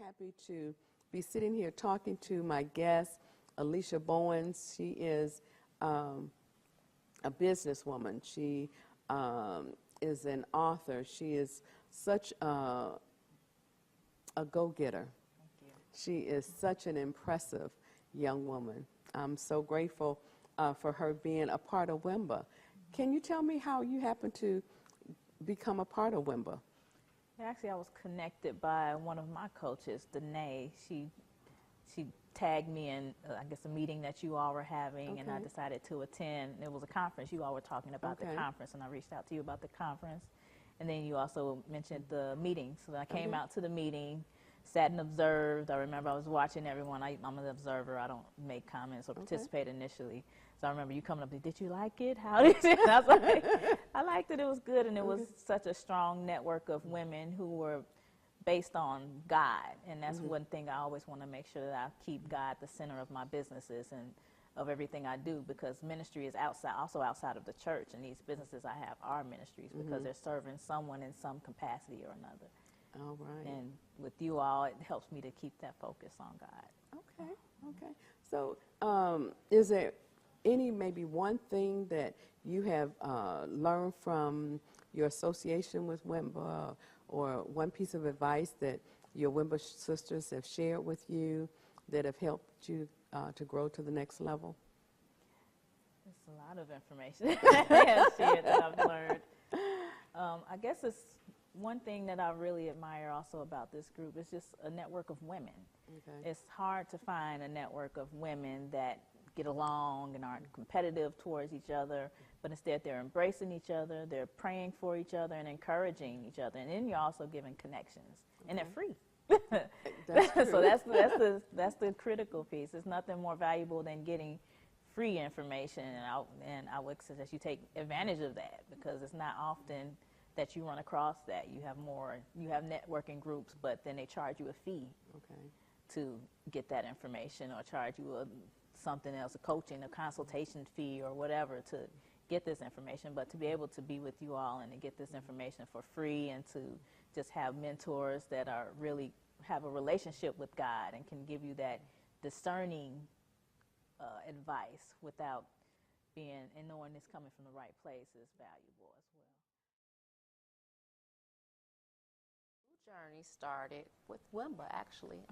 happy to be sitting here talking to my guest, Alicia Bowens. She is a businesswoman. She is an author. She is such a go-getter. She is such an impressive young woman. I'm so grateful for her being a part of WIMBA. Can you tell me how you happened to become a part of WIMBA? Actually, I was connected by one of my coaches, Danae. She tagged me in, I guess, a meeting that you all were having, and I decided to attend. It was a conference. You all were talking about the conference, and I reached out to you about the conference. And then you also mentioned the meeting. So I came out to the meeting, sat and observed. I remember I was watching everyone. I'm an observer. I don't make comments or participate initially. So I remember you coming up and, did you like it? How did it? I was like, I liked it. It was good. And it was such a strong network of women who were based on God. And that's one thing I always want to make sure that I keep God the center of my businesses and of everything I do, because ministry is also outside of the church. And these businesses I have are ministries because they're serving someone in some capacity or another. All right. And with you all, it helps me to keep that focus on God. Okay. So is there maybe one thing that you have learned from your association with WIMBA, or one piece of advice that your WIMBA sisters have shared with you that have helped you to grow to the next level? It's a lot of information I have shared that I've learned. I guess it's one thing that I really admire also about this group is just a network of women. It's hard to find a network of women that get along and aren't competitive towards each other, but instead they're embracing each other, they're praying for each other and encouraging each other. And then you're also giving connections, and they're free. So that's the critical piece. It's nothing more valuable than getting free information, and I would suggest you take advantage of that, because it's not often that you run across that. You have networking groups, but then they charge you a fee to get that information, or charge you something else, a coaching, a consultation fee, or whatever to get this information. But to be able to be with you all and to get this information for free, and to just have mentors that are really have a relationship with God and can give you that discerning advice without being, and knowing it's coming from the right place, is valuable as well. Journey started with WIMBA, actually.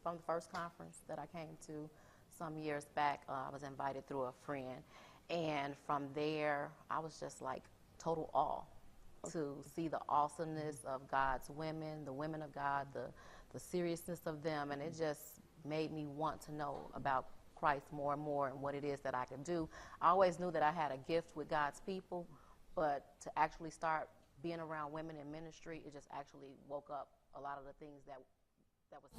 From the first conference that I came to some years back, I was invited through a friend, and from there I was just like total awe to see the awesomeness of God's women, the women of God, the seriousness of them, and it just made me want to know about Christ more and more and what it is that I could do. I always knew that I had a gift with God's people, but to actually start being around women in ministry, it just actually woke up a lot of the things that was